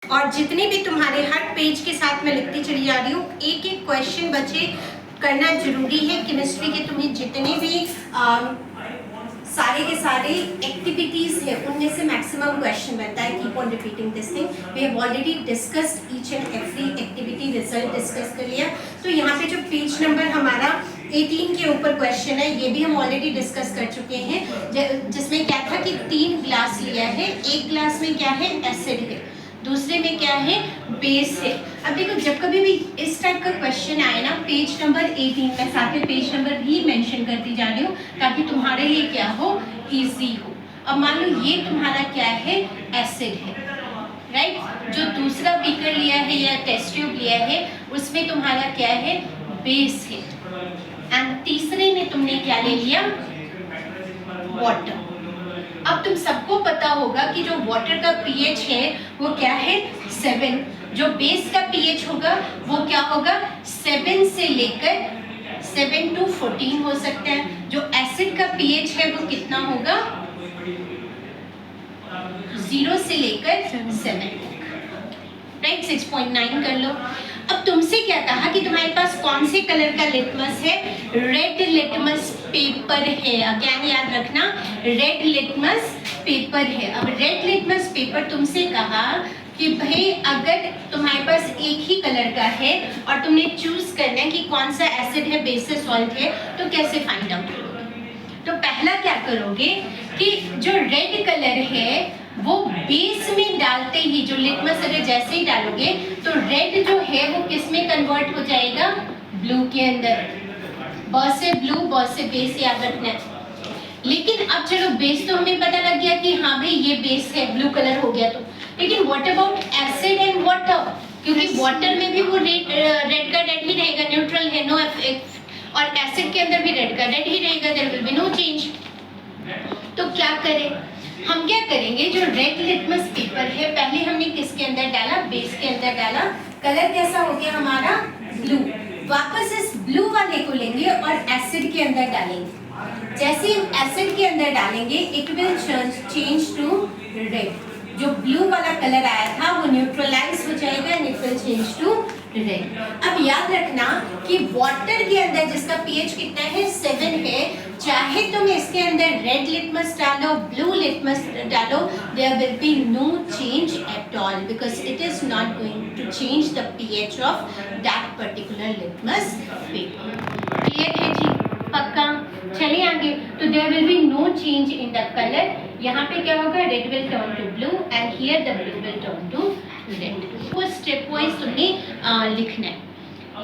और जितने भी तुम्हारे हर पेज के साथ मैं लिखती चली जा रही हूँ, एक एक क्वेश्चन बच्चे करना जरूरी है। केमिस्ट्री के तुम्हें जितने भी सारे के सारे एक्टिविटीज है उनमें से मैक्सिमम क्वेश्चन बनता है। Keep on repeating this thing. We have already discussed each and every activity, result discuss कर लिया। तो यहाँ पे जो पेज नंबर हमारा 18 के ऊपर क्वेश्चन है, ये भी हम ऑलरेडी डिस्कस कर चुके हैं, जिसमें क्या था कि 3 ग्लास लिया है। एक ग्लास में क्या है, एसिड है, दूसरे में क्या है, बेस है। अब देखो, जब कभी भी इस टाइप का क्वेश्चन आए ना, पेज नंबर 18 में साथ में पेज नंबर भी मेंशन करती जा रही हूँ ताकि तुम्हारे लिए क्या हो, इजी हो। अब मान लो ये तुम्हारा क्या है, एसिड है, राइट। जो दूसरा बीकर लिया है या टेस्ट ट्यूब लिया है उसमें तुम्हारा क्या है, बेस है। एंड तीसरे में तुमने क्या ले लिया, वाटर। अब तुम सबको पता होगा कि जो वाटर का पीएच है वो क्या है, 7। जो बेस का पीएच होगा वो क्या होगा, 7 से लेकर 7 to 14 हो सकता है। जो एसिड का पीएच है वो कितना होगा, 0 से लेकर 7, राइट। 6.9 कर लो। अब तुमसे क्या कहा कि तुम्हारे पास कौन से कलर का लिटमस है, रेड लिटमस पेपर है। अगेन याद रखना, रेड लिटमस पेपर है। अब रेड लिटमस पेपर तुमसे कहा कि भाई अगर तुम्हारे पास एक ही कलर का है और तुमने चूज करना है कि कौन सा एसिड है, बेस है, सॉल्ट है, तो कैसे फाइंड आउट करोगे? तो पहला क्या करोगे कि जो रेड कलर है वो बेस में डालते ही, जो लिटमस अगर जैसे ही डालोगे तो रेड जो है वो किस में कन्वर्ट हो जाएगा, ब्लू के अंदर। बहुत से ब्लू, बहुत से बेस, याद रखना है। लेकिन अब चलो, बेस तो हमें पता लग गया कि हाँ भाई ये बेस है, ब्लू कलर हो गया। तो लेकिन what about acid and water? क्योंकि वाटर में भी वो रेड का रेड ही रहेगा, न्यूट्रल है, नो इफेक्ट। और एसिड के अंदर भी रेड का रेड ही रहेगा, there will be no change. तो क्या करें हम, क्या करेंगे, जो रेड लिटमस पेपर है पहले हमने किसके अंदर डाला, बेस के अंदर डाला। कलर कैसा हो गया हमारा, ब्लू। वापस इस ब्लू वाले को लेंगे और एसिड के अंदर डालेंगे। जैसे हम एसिड के अंदर डालेंगे it will change to red. जो ब्लू वाला कलर आया था वो न्यूट्रलाइज हो जाएगा and it will change to red. अब याद रखना कि वाटर के अंदर जिसका पीएच कितना है, 7 है, चाहे तुम इसके अंदर रेड लिटमस डालो, ब्लू लिटमस डालो, there will be no change at all because it is not going to change the pH of that particular litmus paper. Clear है जी, पक्का? चलिए आगे। तो there will be no change in the colour. यहाँ पे क्या होगा, red will turn to blue and here the blue will turn to red. वो स्टेप वाइज तुमने लिखना है।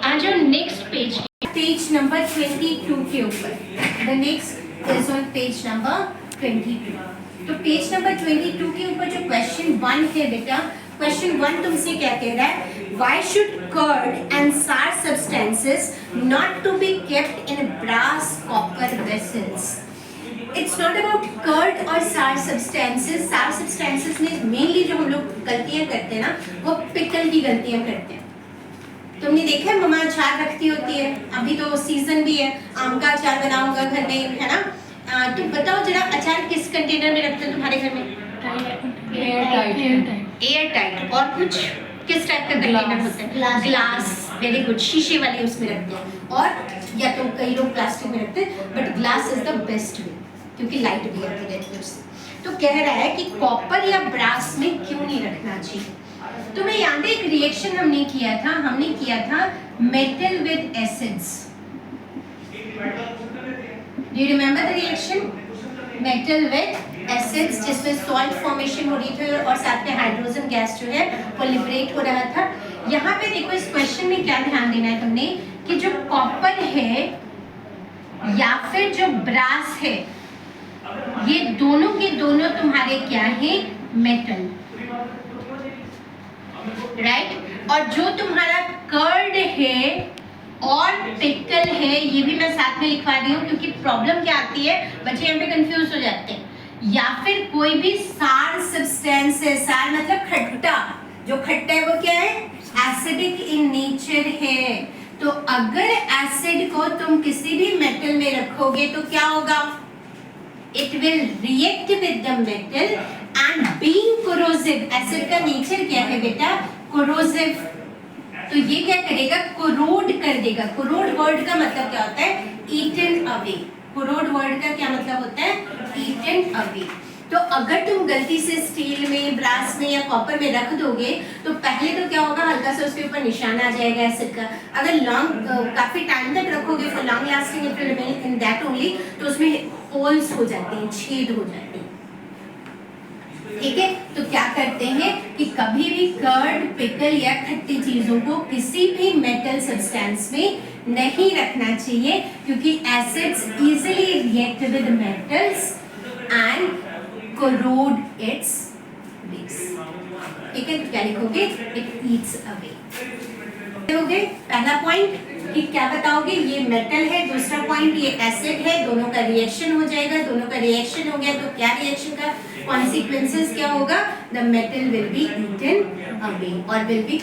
आ जाओ नेक्स्ट पेज, पेज नंबर 22 के ऊपर। The next is on page number 22। तो पेज नंबर 22 के ऊपर जो क्वेश्चन 1 है बेटा, क्वेश्चन 1 तुमसे क्या कह रहा है, why should curd and sour substances not to be kept in brass copper vessels? It's not about curd और sour substances। sour substances में mainly जो हम लोग गलतियाँ करते हैं ना, वो पिकल की गलतियाँ करते हैं। तुमने देखा है मम्मा अचार रखती होती है, अभी तो सीजन भी है, आम का अचार बनाऊंगा घर में, है ना। तो बताओ जरा, अचार किस कंटेनर में रखते हैं तुम्हारे घर में? Air tight. और कुछ किस टाइप का कंटेनर होता है? ग्लास। वेरी गुड, शीशे वाली उसमें रखते हैं। और या तो कई लोग प्लास्टिक में रखते हैं, but glass is the best way क्योंकि लाइट भी आती रहती है उससे। तो कह रहा है कि कॉपर या ब्रास में क्यों नहीं रखना चाहिए। तो मैं याद है एक रिएक्शन हमने किया था metal with acids. Do you remember the reaction, metal with acids, जिसमें सॉल्ट फॉर्मेशन हो रही थी और साथ में हाइड्रोजन गैस जो है वो लिबरेट हो रहा था। यहाँ पे देखो इस क्वेश्चन में क्या ध्यान देना है तुमने कि जो कॉपर है या फिर जो ब्रास है, ये दोनों के दोनों तुम्हारे क्या है, मेटल, राइट। और जो तुम्हारा कर्ड है और पिकल है, ये भी मैं साथ में लिखवा रही हूँ क्योंकि प्रॉब्लम क्या आती है, बच्चे यहाँ पे कंफ्यूज हो जाते हैं। या फिर कोई भी सार सब्सटेंस है, सार मतलब खट्टा, जो खट्टा है वो क्या है, एसिडिक इन नेचर है। तो अगर एसिड को तुम किसी भी मेटल में रखोगे तो क्या होगा, it will react with the metal and being corrosive, acid का नेचर क्या है बेटा? कोरोसिव। तो ये क्या करेगा? कोरोड कर देगा। कोरोड वर्ड का मतलब क्या होता है? Eaten away. कोरोड वर्ड का क्या मतलब होता है? Eaten away. तो अगर तुम गलती से स्टील में, ब्रास में या कॉपर में रख दोगे तो पहले तो क्या होगा, हल्का सा उसके ऊपर निशान आ जाएगा एसिड का। अगर लॉन्ग काफी टाइम तक रखोगे, for long lasting it will remain in that only, तो उसमें होल्स हो जाते हैं, छेद हो जाते हैं। ठीक है, तो क्या करते हैं कि कभी भी कर्ड, पिकल या खट्टी चीजों को किसी भी मेटल सब्सटेंस में नहीं रखना चाहिए, क्योंकि acids easily react with metals and corrode its base। ठीक है, तो क्या लिखोगे? It eats away। लिखोगे पहला पॉइंट कि क्या बताओगे? ये मेटल है। दूसरा पॉइंट ये एसिड है। दोनों का रिएक्शन हो जाएगा। दोनों का रिएक्शन हो गया तो क्या रिएक्शन का कॉन्सिक्वेंसेस क्या होगा? The metal will be eaten away और विल बी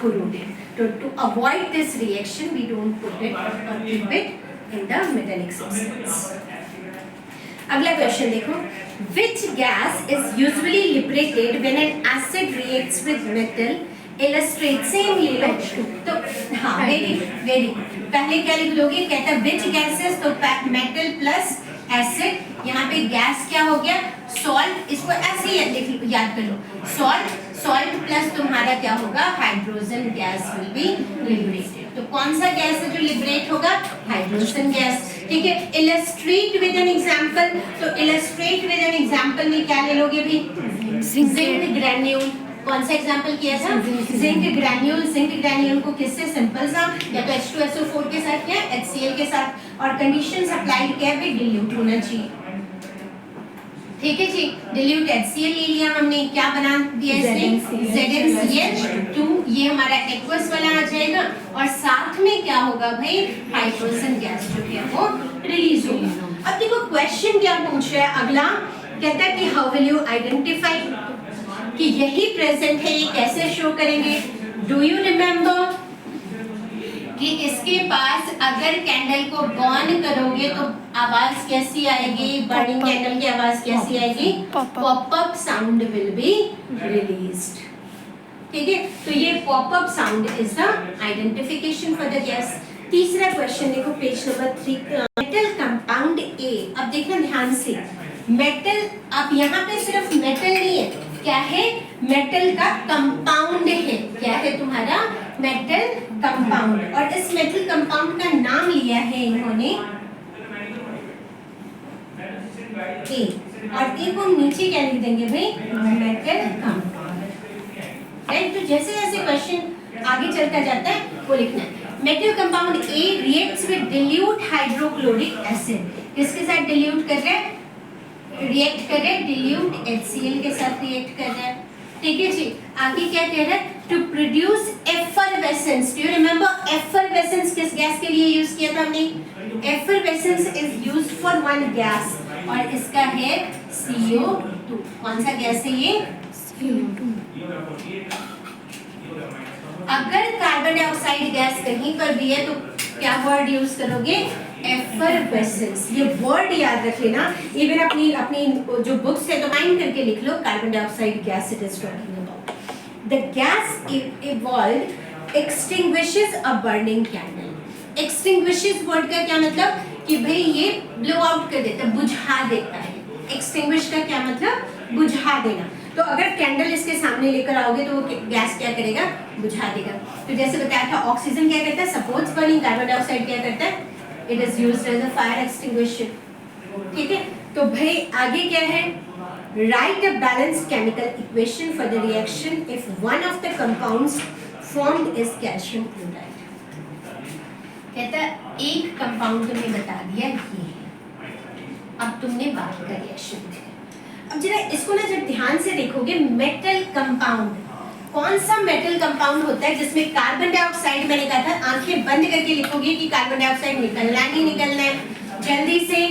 corroded। तो to avoid this reaction we don't put it और keep it in the metallic substance. अगला क्वेश्चन देखो, which gas is usually liberated when an acid reacts with metal? Illustrate, same ले लो। तो हाँ, very पहले क्या लिख लोगे? कहता है which gases, तो मेटल प्लस एसिड। यहाँ पे गैस क्या हो गया? सॉल्ट। इसको ऐसे ही याद कर लो, सॉल्ट प्लस तुम्हारा क्या होगा? Hydrogen gas will be liberated. तो कौन सा गैस है जो लिबरेट होगा? Hydrogen gas. ठीक है, इलस्ट्रेट विद एन एग्जांपल। तो इलस्ट्रेट विद एन एग्जांपल में क्या ले लोगे भी? Zinc granule. कौन सा एग्जांपल किया था? Zinc granule. जिंक ग्रैन्यूल को किससे? सिंपल सा या तो H2SO4 के साथ या HCl के साथ, और कंडीशंस अप्लाइड क्या है? डिल्यूट होना चाहिए। ठीक है जी, डिल्यूट HCl ले लिया हमने, क्या बना दिया इसने? ZnCl2। ये हमारा एक्वस वाला आ जाएगा और साथ में क्या होगा भाई? हाइड्रोजन गैस जो है वो रिलीज होगा। अब देखो क्वेश्चन क्या पूछ रहा है अगला, कहता है कि हाउ विल यू आइडेंटिफाई कि यही प्रेजेंट है, ये कैसे शो करेंगे? डू यू रिमेम्बर कि इसके पास अगर कैंडल को बर्न करोगे तो आवाज कैसी आएगी? बर्निंग कैंडल की आवाज कैसी आएगी? Popup sound will be released. ठीक है, तो ये popup sound is the identification for the gas. तीसरा क्वेश्चन देखो page number 3, metal compound A. अब देखना ध्यान से, मेटल, अब यहाँ पे सिर्फ मेटल नहीं है, क्या है? मेटल का कंपाउंड है। क्या है तुम्हारा? Metal compound. और इस मेटल कंपाउंड का नाम लिया है इन्होंने ए, और ए को हम नीचे क्या लिख देंगे भाई? Metal compound. राइट, तो जैसे जैसे क्वेश्चन आगे चलता जाता है वो लिखना है। Metal compound A reacts with dilute hydrochloric acid. किसके साथ डिल्यूट कर रहा है? रिएक्ट कर रहे हैं डिल्यूट HCl के साथ रिएक्ट कर रहा है। ठीक है जी, आगे क्या कह रहा है? To produce effervescence. Do you remember effervescence किस गैस के लिए यूज किया था हमने? Effervescence is used for one gas और इसका है CO2। कौन सा गैस है ये? CO2। अगर कार्बन डाइऑक्साइड गैस कहीं पर भी है तो क्या वर्ड यूज करोगे? एफरवेसेंस। ये वर्ड याद रख लेना, इवन अपनी अपनी जो बुक्स है तो माइंड करके लिख लो, carbon dioxide gas it is talking about. The gas evolve extinguishes a burning candle. Extinguishes word का क्या मतलब? कि भाई ये ब्लो आउट कर देता है, बुझा देता है। एक्सटिंग्विश का क्या मतलब? बुझा देना। तो अगर कैंडल इसके सामने लेकर आओगे तो वो गैस क्या करेगा? बुझा देगा। तो जैसे बताया था ऑक्सीजन क्या करता है? Supports burning. कार्बन डाइऑक्साइड क्या करता है? It is used as a fire extinguisher. ठीक है, तो भाई आगे क्या है? Write a balanced chemical equation for the reaction if one of the compounds formed is calcium chloride. कहता है एक कंपाउंड तुमने बता दिया ये है, अब तुमने बाकी का रिएक्शन दिया। अब जरा इसको ना जब ध्यान से देखोगे, मेटल कंपाउंड, कौन सा मेटल कंपाउंड होता है जिसमें कार्बन डाइऑक्साइड, मैंने कहा था आंखें बंद करके लिखोगे कि कार्बन डाइऑक्साइड निकलना नहीं निकलना है, जल्दी से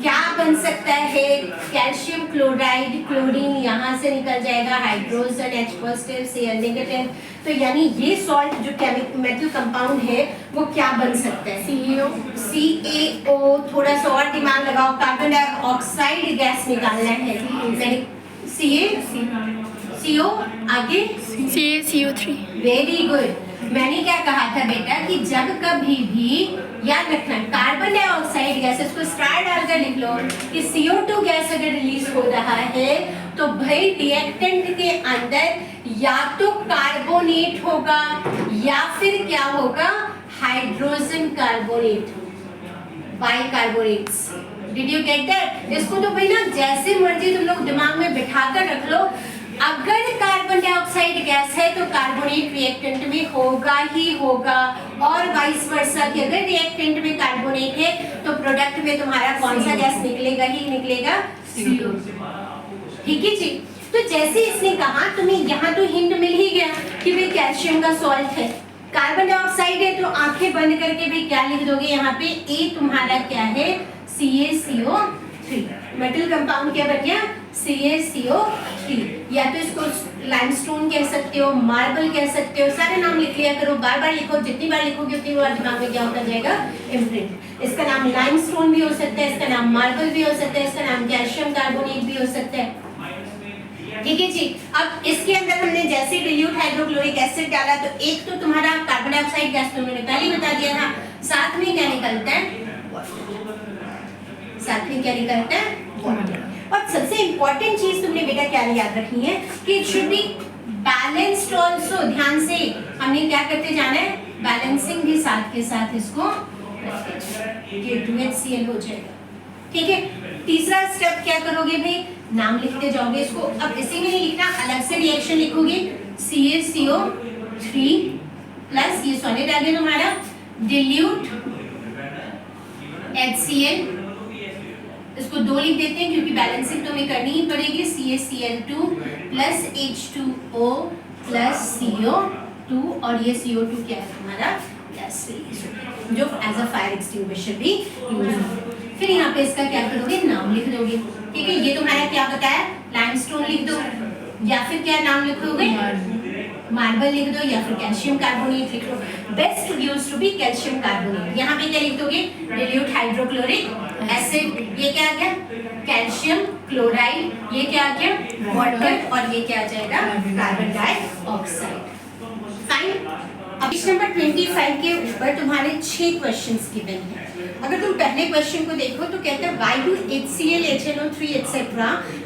क्या बन सकता है? कैल्शियम क्लोराइड, क्लोरीन यहाँ से निकल जाएगा, hydrogen H positive Cl negative. तो यानी ये सॉल्ट जो मेटल कंपाउंड है वो क्या बन सकता है? CaO। थोड़ा सा और दिमाग लगाओ, कार्बन डाइऑक्साइड गैस निकालना है, CO आगे CaCO3। Very good. मैंने क्या कहा था बेटा कि जब कभी भी याद रखना कार्बन डाइऑक्साइड गैस, इसको स्टार डालकर लिख लो कि CO2 गैस अगर रिलीज हो रहा है तो भाई रिएक्टेंट के अंदर या तो कार्बोनेट होगा या फिर क्या होगा, hydrogen carbonate, bicarbonates. Did you get that? इसको तो भाई ना जैसे मर्जी तुम लोग दिमाग में बिठाकर रख लो। अगर कार्बन डाइऑक्साइड गैस है तो कार्बोनेट रिएक्टेंट में होगा ही होगा, और वाइस वर्सा कि अगर रिएक्टेंट में कार्बोनेट है तो प्रोडक्ट में तुम्हारा कौन सा गैस निकलेगा ही निकलेगा, CO। ठीक है जी। तो जैसे इसने कहा तुम्हें यहाँ तो हिंट मिल ही गया कि भाई कैल्शियम का सॉल्ट है, कार्बन डाइऑक्साइड है, तो आंखें बंद करके भी क्या लिख दोगे यहाँ पे, ए तुम्हारा क्या है, CaCO3। मेटल कंपाउंड क्या बन गया, CaCO3। या तो इसको लाइमस्टोन कह सकते हो, मार्बल कह सकते हो, सारे नाम लिख लिया करो, बार बार लिखो, जितनी बार लिखोगे उतनी बार दिमाग में क्या होता जाएगा, इम्प्रिंट। इसका नाम लाइमस्टोन भी हो सकता है, इसका नाम मार्बल भी हो सकता है, इसका नाम कैल्शियम कार्बोनेट भी हो सकता है। ठीक है जी। अब इसके अंदर हमने जैसे डिल्यूट हाइड्रोक्लोरिक एसिड डाला तो एक तो तुम्हारा कार्बन डाइऑक्साइड गैस तो मैंने पहले ही बता दिया था, साथ में क्या निकलता है, साथ में क्या निकलता है, वाटर। और सबसे इंपॉर्टेंट चीज तुमने बेटा क्या याद रखनी है कि it should be balanced also. ध्यान से हमने क्या करते जाना है, बैलेंसिंग भी साथ के साथ इसको ये 2HCl हो जाएगा। ठीक है। तीसरा स्टेप क्या करोगे भाई, नाम लिखते जाओगे इसको। अब इसी में नहीं लिखना, अलग से रिएक्शन लिखोगे, CaCO3 प्लस ये सॉलिड आ गया तुम्हारा, डिल्यूट HCl, इसको 2 लिख देते हैं क्योंकि बैलेंसिंग तो हमें करनी ही पड़ेगी, CaCl2 plus H2O plus CO2, और ये CO2 क्या है तुम्हारा, गैस रिलीज जो एज अ फायर एक्सटिंग्विशर भी यूज होगा। फिर यहाँ पे इसका क्या करोगे, नाम लिख दोगे। ठीक है, ये तुम्हारा क्या बताया, लाइमस्टोन लिख दो, या फिर क्या नाम लिखोगे, मार्बल लिख दो, या फिर कैल्शियम कार्बोनेट लिख लो। Best used to be calcium carbonate. यहाँ पे क्या लिख दोगे, डिल्यूट हाइड्रोक्लोरिक एसिड, ये क्या आ गया, कैल्शियम क्लोराइड, ये क्या आ गया, वाटर, और ये क्या आ जाएगा, कार्बन डाइऑक्साइड। फाइन। अब पेज नंबर 25 के ऊपर तुम्हारे 6 क्वेश्चंस गिवन हैं। अगर तुम पहले क्वेश्चन को देखो तो कहता है why do HCl, HNO3 etc.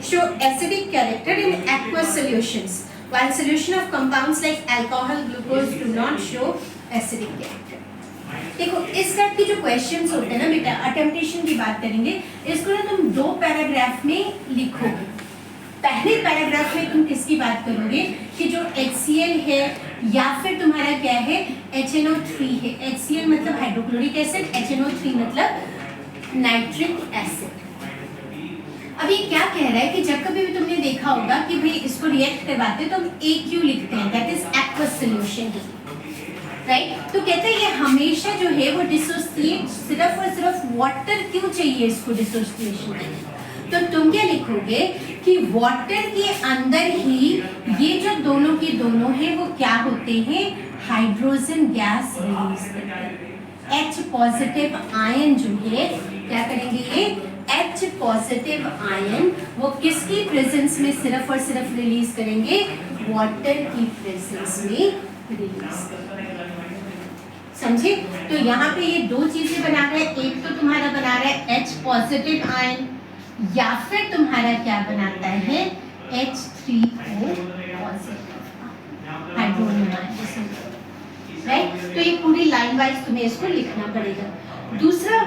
show acidic character in aqueous solutions while solution of compounds like alcohol, glucose do not show acidic character। देखो इस टाइप के जो क्वेश्चंस होते हैं ना बेटा, अटेम्प्टेशन की बात करेंगे, इसको ना तुम 2 पैराग्राफ में लिखोगे। पहले पैराग्राफ में तुम किसकी बात करोगे कि जो HCl है या फिर तुम्हारा क्या है, HNO3 है। HCl मतलब हाइड्रोक्लोरिक एसिड, HNO3 मतलब नाइट्रिक एसिड। अब ये क्या कह रहा है कि जब कभी भी तुमने देखा होगा कि भाई इसको रिएक्ट करवाते हैं तो हम AQ लिखते हैं, that is aqueous solution, right. तो कहते हैं ये हमेशा जो है वो डिसोसिएट, सिर्फ और सिर्फ वाटर क्यों चाहिए इसको डिसोसिएशन करने, तो तुम क्या लिखोगे कि वाटर के अंदर ही ये जो दोनों के दोनों हैं वो क्या होते हैं, हाइड्रोजन गैस रिलीज करते हैं। H पॉजिटिव आयन जो है क्या करेंगे, ये H पॉजिटिव आयन वो किसकी प्रेजेंस में सिर्फ और सिर्फ रिलीज करेंगे, वाटर की प्रेजेंस में रिलीज करेंगे। समझे? तो यहाँ पे ये 2 चीजें बना रहा है, एक तो तुम्हारा बना रहा है H पॉजिटिव आयन, या फिर तुम्हारा क्या बनाता है, H3O positive hydrogen ion, right. तो ये पूरी लाइन वाइज तुम्हें इसको लिखना पड़ेगा। दूसरा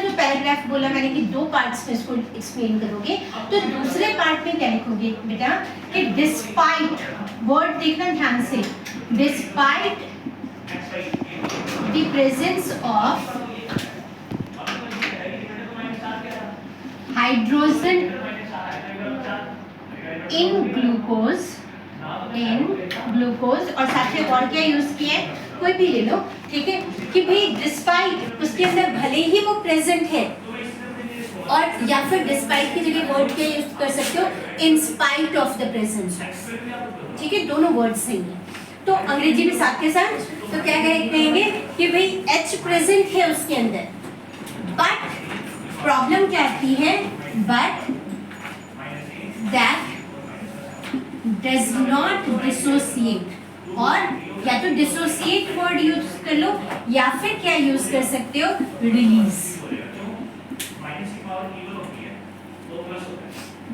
जो पैराग्राफ बोला मैंने कि 2 पार्ट्स में इसको एक्सप्लेन करोगे, तो दूसरे पार्ट में क्या लिखोगे बेटा कि डिस्पाइट, वर्ड देखना ध्यान से, despite the presence of hydrogen in glucose, और साथ में और क्या यूज किया है, कोई भी ले लो, ठीक है, कि भाई डिस्पाइट उसके अंदर भले ही वो प्रेजेंट है, और या फिर डिस्पाइट की जगह वर्ड क्या यूज कर सकते हो, in spite of the presence of, ठीक है, दोनों वर्ड सही है। तो अंग्रेजी में साथ के साथ तो क्या कहेंगे कि भाई एच प्रेजेंट है उसके अंदर, बट प्रॉब्लम क्या आती है, but that does not dissociate, और या तो डिसोसिएट वर्ड यूज कर लो या फिर क्या यूज कर सकते हो, release,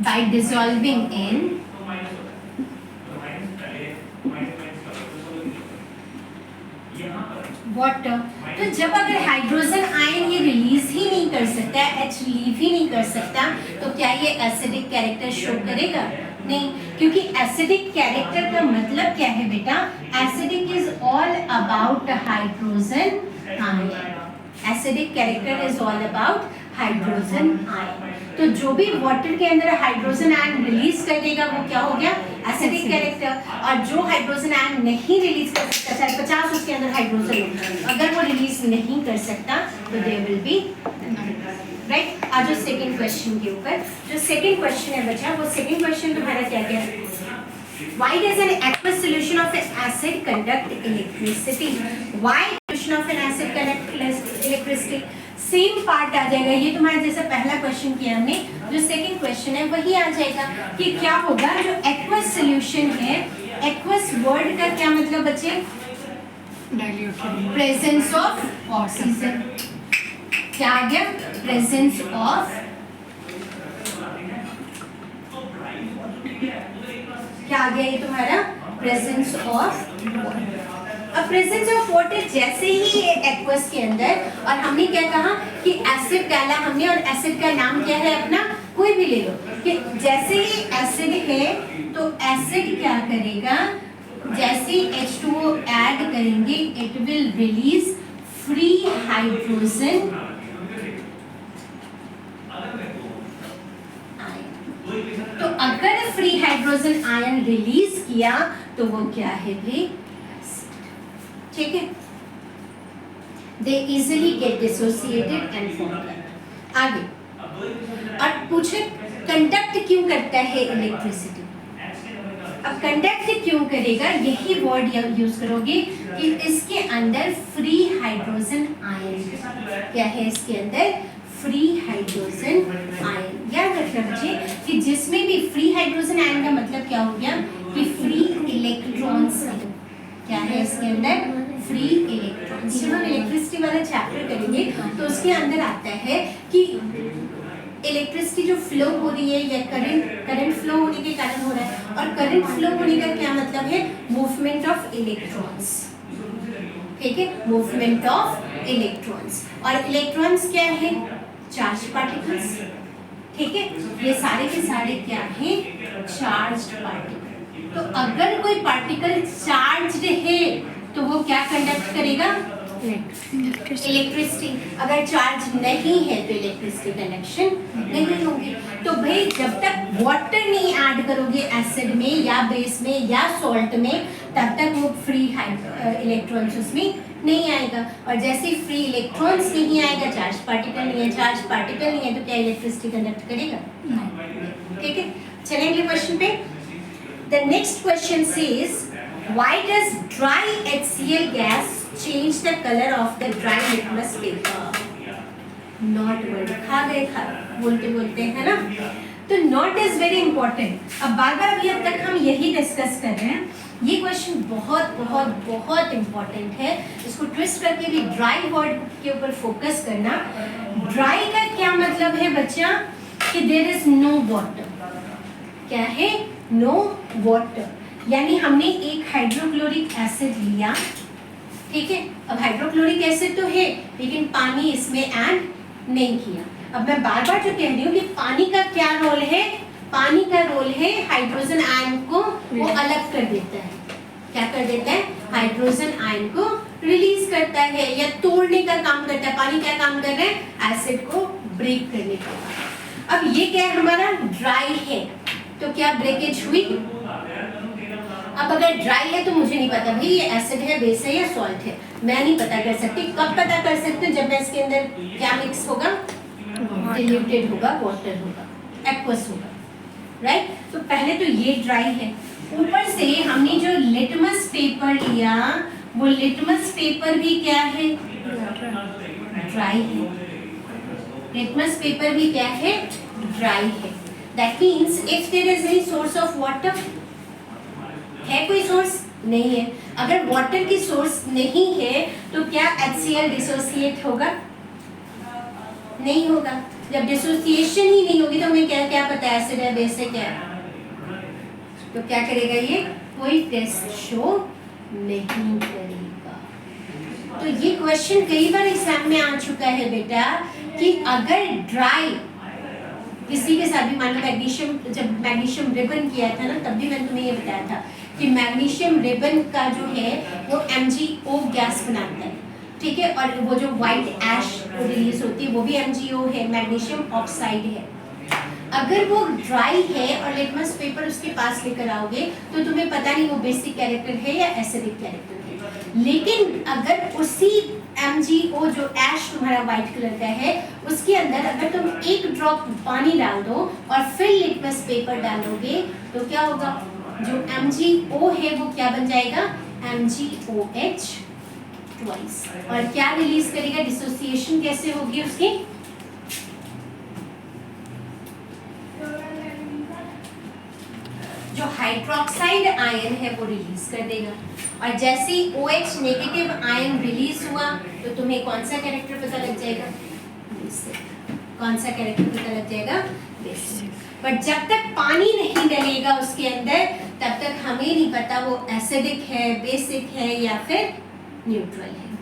by dissolving in water. तो जब अगर हाइड्रोजन आयन ये रिलीज ही नहीं कर सकता, एच लीव ही नहीं कर सकता, तो क्या ये एसिडिक कैरेक्टर शो करेगा? नहीं, क्योंकि एसिडिक कैरेक्टर का मतलब क्या है बेटा, acidic is all about hydrogen ion, acidic character is all about hydrogen ion. तो जो भी वाटर के अंदर हाइड्रोजन आयन रिलीज कर देगा वो क्या हो गया, एसिडिक कैरेक्टर, और जो हाइड्रोजन आयन नहीं रिलीज कर सकता, चाहे 50 उसके अंदर हाइड्रोजन हो, अगर वो रिलीज नहीं कर सकता तो दे विल बी राइट। आज जो सेकंड क्वेश्चन के ऊपर, जो सेकंड क्वेश्चन है बच्चा, वो सेकंड क्वेश्चन तुम्हारा क्या क्या है, why does an aqueous solution of an acid conduct electricity? Why solution of an acid conduct electricity? Same part आ जाएगा, ये तुम्हारा जैसा पहला क्वेश्चन किया हमने, जो सेकंड क्वेश्चन है वही आ जाएगा कि क्या होगा, जो एक्वस सॉल्यूशन है, एक्वस वर्ड का क्या मतलब बच्चे, प्रेजेंस ऑफ ऑक्सीजन, क्या आ गया, प्रेजेंस ऑफ, क्या आ गया ये तुम्हारा, प्रेजेंस ऑफ वाटर। अब प्रेजेंस ऑफ वाटर जैसे ही ये एक्वस के अंदर, और हमने क्या कहा कि एसिड डाला हमने, और एसिड का नाम क्या है अपना, कोई भी ले लो, कि जैसे ही एसिड है तो एसिड क्या करेगा, जैसे ही H2O ऐड करेंगे it will release free hydrogen ion. तो अगर फ्री हाइड्रोजन आयन रिलीज किया तो वो क्या है भाई, ठीक है, they easily get dissociated and formed। आगे और पूछे कंडक्ट क्यों करता है इलेक्ट्रिसिटी, अब कंडक्ट क्यों करेगा, यही वर्ड यूज करोगे कि इसके अंदर फ्री हाइड्रोजन आयन, क्या है इसके अंदर, फ्री हाइड्रोजन आयन। याद रखना बच्चे कि जिसमें भी फ्री हाइड्रोजन आयन का मतलब क्या हो गया कि फ्री इलेक्ट्रॉन्स, क्या है इसके अंदर, फ्री इलेक्ट्रॉन्स। जब हम इलेक्ट्रिसिटी वाला चैप्टर करेंगे तो उसके अंदर आता है कि इलेक्ट्रिसिटी जो फ्लो हो रही है या करंट फ्लो होने के कारण हो रहा है, और करंट फ्लो होने का क्या मतलब है, मूवमेंट ऑफ इलेक्ट्रॉन्स, ठीक है, मूवमेंट ऑफ इलेक्ट्रॉन्स। और इलेक्ट्रॉन्स क्या है, चार्ज पार्टिकल्स, ठीक है, ये सारे के सारे क्या है, चार्ज्ड पार्टिकल। तो अगर कोई पार्टिकल चार्ज्ड है तो वो क्या कंडक्ट करेगा, इलेक्ट्रिसिटी। अगर चार्ज नहीं है तो इलेक्ट्रिसिटी कंडक्शन नहीं होगी। तो भाई जब तक वाटर नहीं ऐड करोगे एसिड में या बेस में या सॉल्ट में, तब तक वो फ्री इलेक्ट्रॉन्स उसमें नहीं आएगा, और जैसे ही फ्री इलेक्ट्रॉन्स नहीं आएगा, चार्ज पार्टिकल नहीं है, चार्ज पार्टिकल नहीं है, तो क्या इलेक्ट्रिसिटी कंडक्ट करेगा, ठीक है। चलेंगे क्वेश्चन पे। The next question says, why does dry HCl gas change the color of the dry litmus paper? Not word खा गए, बोलते बोलते है ना, तो not is very important। अब बार बार अभी अब तक हम यही डिस्कस कर रहे हैं, ये क्वेश्चन बहुत बहुत बहुत इम्पोर्टेंट है, इसको ट्विस्ट करके भी ड्राई वर्ड के ऊपर फोकस करना। ड्राई का क्या मतलब है बच्चा, कि देयर इज नो वाटर, क्या है, नो वाटर, यानी हमने एक हाइड्रोक्लोरिक एसिड लिया, ठीक है, अब हाइड्रोक्लोरिक एसिड तो है लेकिन पानी इसमें ऐड नहीं किया। अब मैं बार बार जो कह रही हूँ कि पानी का क्या रोल है, पानी का रोल है हाइड्रोजन आयन को वो अलग कर देता है, क्या कर देता है, हाइड्रोजन आयन को रिलीज करता है या तोड़ने का काम करता है। पानी क्या काम कर रहा है, एसिड को ब्रेक करने का। अब ये क्या है, हमारा ड्राई है, तो क्या ब्रेकेज हुई। अब अगर ड्राई है तो मुझे नहीं पता भाई ये एसिड है, बेस है या सॉल्ट है, मैं नहीं पता कर सकती। कब पता कर सकती हूँ, जब मैं इसके अंदर क्या मिक्स होगा, डिल्यूटेड होगा, वाटर होगा, एक्वस होगा, राइट। तो पहले तो ये ड्राई है, ऊपर से हमने जो लिटमस पेपर लिया वो लिटमस पेपर भी क्या है, ड्राई है। लिटमस पेपर भी क्या है, ड्राई है। That means if there is any source of water, है कोई सोर्स नहीं है। अगर वाटर की सोर्स नहीं है तो क्या HCl डिसोसिएट होगा, नहीं होगा। जब डिसोसिएशन ही नहीं होगी तो हमें क्या क्या पता है एसिड है बेस है क्या, तो क्या करेगा ये, कोई टेस्ट शो नहीं करेगा। तो ये क्वेश्चन कई बार एग्जाम में आ चुका है बेटा कि अगर ड्राई किसी के साथ भी, मान लो मैग्नीशियम, जब मैग्नीशियम रिबन किया था ना तब भी मैंने तुम्हें ये बताया था कि मैग्नीशियम रिबन का जो है वो MgO गैस बनाता है, ठीक है, और वो जो व्हाइट ऐश रिलीज होती है वो भी MgO है, मैग्नीशियम ऑक्साइड है। अगर वो ड्राई है और लिटमस पेपर उसके पास लेकर आओगे तो तुम्हें पता नहीं वो बेसिक कैरेक्टर है या एसिडिक कैरेक्टर है। लेकिन अगर उसी MgO जो ऐश तुम्हारा व्हाइट कलर का है उसके अंदर अगर तुम एक ड्रॉप पानी डाल दो और फिर लिटमस पेपर डालोगे तो क्या होगा, जो MgO है वो क्या बन जाएगा, MgOH ट्वाइस। और क्या रिलीज करेगा, डिसोसिएशन कैसे होगी उसकी, जो हाइड्रोक्साइड आयन है वो रिलीज कर देगा। और जैसे ही OH नेगेटिव आयन रिलीज हुआ तो तुम्हें कौन सा कैरेक्टर पता लग जाएगा, बेसिक। कौन सा कैरेक्टर पता लग जाएगा, बेसिक। बट जब तक पानी नहीं डलेगा उसके अंदर तब तक हमें नहीं पता वो एसिडिक है, बेसिक है या फिर न्यूट्रल है।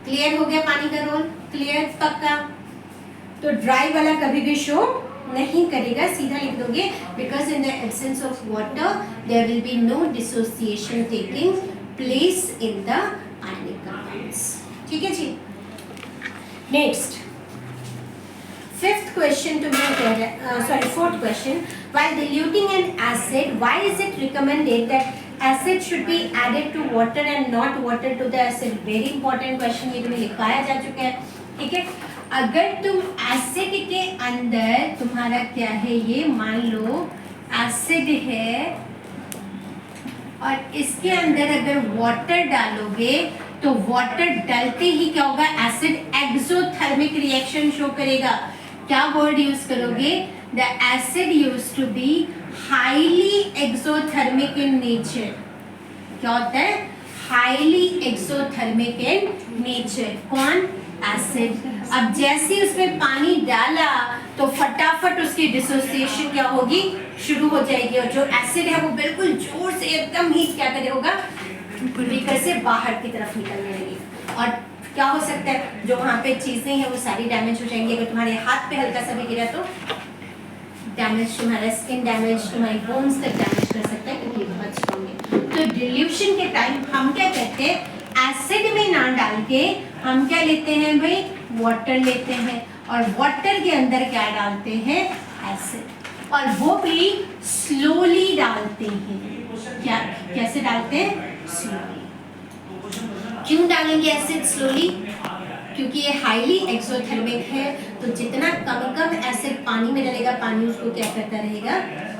क्लियर हो गया पानी का रोल, क्लियर, पक्का। तो ड्राई वाला कभी भी शो नहीं करेगा, सीधा लिख दोगे because in the absence of water there will be no dissociation taking place in the ionic compounds. ठीक है जी। नेक्स्ट फिफ्थ क्वेश्चन तुम्हें कह रहा, sorry fourth question, while diluting an acid why is it recommended that acid should be added to water and not water to the acid? very important question, ये तुम्हें लिखवाया जा चुका है, ठीक है। अगर तुम एसिड के अंदर तुम्हारा क्या है, ये मान लो एसिड है और इसके अंदर अगर वाटर डालोगे तो वाटर डालते ही क्या होगा, एसिड एक्सोथर्मिक रिएक्शन शो करेगा। क्या वर्ड यूज करोगे, the acid use to be highly exothermic in nature. क्या होता है, हाईली एक्सोथर्मिक इन नेचर। कौन, एसिड। अब जैसे ही उसमें पानी डाला तो फटाफट उसकी डिसोसिएशन क्या होगी, शुरू हो जाएगी और जो एसिड है वो बिल्कुल जोर से एकदम ही क्या करे होगा, बीकर से बाहर की तरफ निकलने लगी। और क्या हो सकता है, जो वहाँ पे चीजें हैं वो सारी डैमेज हो जाएंगी। अगर तुम्हारे हाथ पे हल्का सा भी गिरा तो डैमेज, तुम्हारा स्किन डैमेज, तुम्हारी बोन्स तक डैमेज कर सकता है क्योंकि बहुत स्ट्रॉन्ग है। तो डिल्यूशन के टाइम हम क्या करते हैं, एसिड में ना डाल के हम क्या लेते हैं भाई, वाटर लेते हैं और वाटर के अंदर क्या डालते हैं, एसिड। और वो भी स्लोली डालते हैं। क्या, कैसे डालते हैं, स्लोली। क्यों डालेंगे एसिड स्लोली, क्योंकि ये हाईली एक्सोथर्मिक है तो जितना कम एसिड पानी में डलेगा पानी उसको क्या करता रहेगा,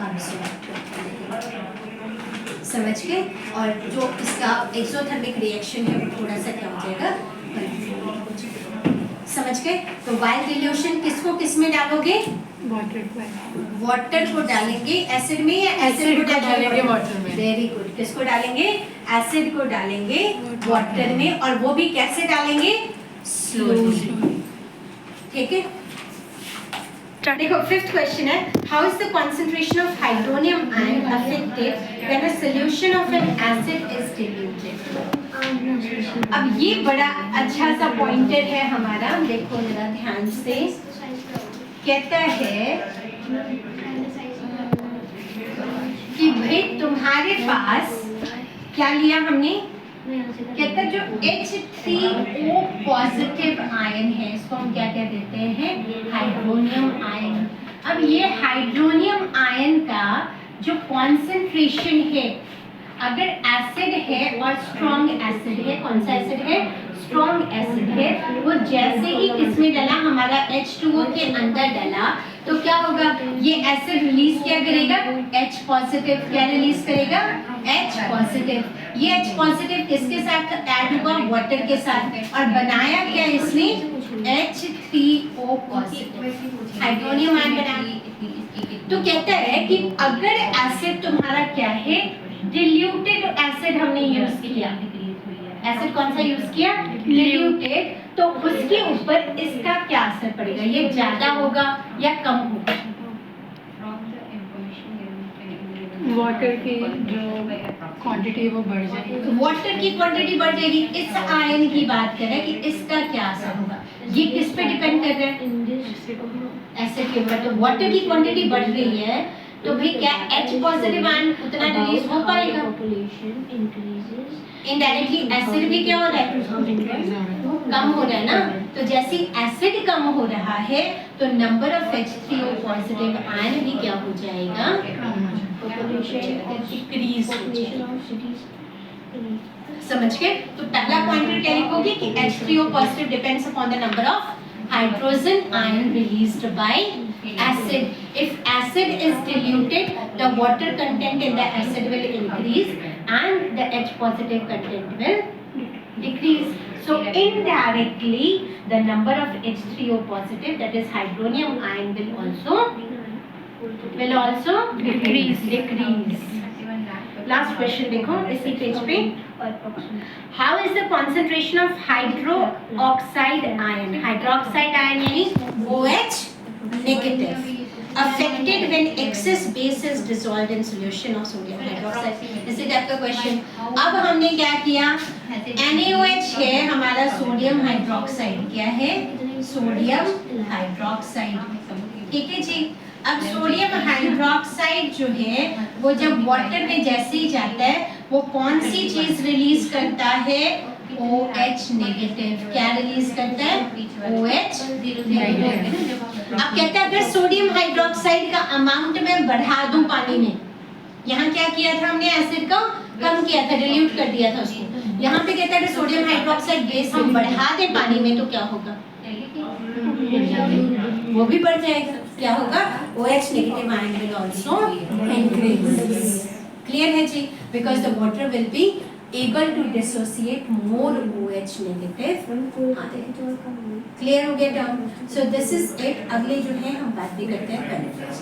अब्सॉर्ब करता रहेगा। समझ के, और जो इसका एक्सोथर्मिक रिएक्शन है वो थोड़ा सा क्या हो जाएगा, समझ गए। तो वाइल डिल्यूशन किसको किस में डालोगे, वाटर को डालेंगे एसिड में या एसिड को डालेंगे वाटर में। वेरी गुड, किसको डालेंगे, एसिड को डालेंगे वाटर में और वो भी कैसे डालेंगे, स्लोली। ठीक है। देखो फिफ्थ क्वेश्चन है, how is the concentration of hydronium ion affected when a solution of N acid is diluted. अब ये बड़ा अच्छा सा पॉइंटर है हमारा, देखो जरा ध्यान से। कहता है कि भाई तुम्हारे पास क्या लिया हमने, कहता है जो H3O पॉजिटिव आयन है इसको हम क्या कह देते हैं, हाइड्रोनियम आयन। अब ये हाइड्रोनियम आयन का जो कॉन्सेंट्रेशन है, अगर एसिड है और स्ट्रॉन्ग एसिड है, कौन सा एसिड है, स्ट्रॉन्ग एसिड है, वो जैसे ही किसमें डला, हमारा H2O के अंदर डला, तो क्या होगा, ये एसिड रिलीज क्या करेगा, H पॉजिटिव। क्या रिलीज करेगा, H पॉजिटिव। ये H पॉजिटिव किसके साथ ऐड हुआ, वाटर के साथ, और बनाया क्या इसने, H3O पॉजिटिव, हाइड्रोनियम आयन बनाया। तो कहता है कि अगर एसिड तुम्हारा क्या है, डिल्यूटेड एसिड हमने यूज किया, एसिड कौन सा यूज किया, डिल्यूटेड, तो उसके ऊपर इसका क्या असर पड़ेगा, ये ज्यादा होगा या कम होगा, वाटर की जो क्वांटिटी है वो बढ़ जाएगी। वाटर की क्वांटिटी बढ़ जाएगी। इस आयन की बात करें कि इसका क्या असर होगा, ये किस पे डिपेंड कर रहा है, एसिड के ऊपर। तो वाटर की क्वांटिटी बढ़ रही है तो भी क्या H पॉजिटिव आयन उतना रिलीज हो पाएगा, इनडायरेक्टली एसिड भी क्या हो रहा है, कम हो रहा है ना। तो जैसे एसिड कम हो रहा है तो number of H3O positive ion भी क्या हो जाएगा, डिक्रीज हो जाएगा। समझ गए। तो पहला पॉइंट क्या लिखोगे कि H3O positive depends upon the number of hydrogen ion released by acid. If acid is diluted, the water content in the acid will increase and the H positive content will decrease. So indirectly the number of H3O positive, that is hydronium ion, will also decrease. Last question देखो इसी page पे, how is the concentration of hydroxide ion, hydroxide ion यानी OH negative, affected when excess base is dissolved in solution of sodium hydroxide. इसी type का क्वेश्चन। अब हमने क्या किया, NaOH है हमारा सोडियम हाइड्रोक्साइड, क्या है, सोडियम हाइड्रोक्साइड, ठीक है जी। अब सोडियम हाइड्रोक्साइड जो है वो जब वाटर में जैसे ही जाता है वो कौन सी चीज रिलीज करता है, OH नेगेटिव। क्या रिलीज करता है, OH नेगेटिव। अब कहता है अगर सोडियम हाइड्रोक्साइड का अमाउंट में बढ़ा दूं पानी में, यहाँ क्या किया था हमने, एसिड को कम किया था, डिल्यूट कर दिया था उसको। यहाँ पे कहता है अगर सोडियम हाइड्रोक्साइड बेस हम बढ़ा दें पानी में तो क्या होगा, वो भी बढ़ जाएगा। क्या होगा, OH negative ion will also increase. Clear है जी, because the water will be able to dissociate more OH negative. Clear हो गया term. So this is it. अगले जो है हम बात भी करते हैं बेनिफिट्स।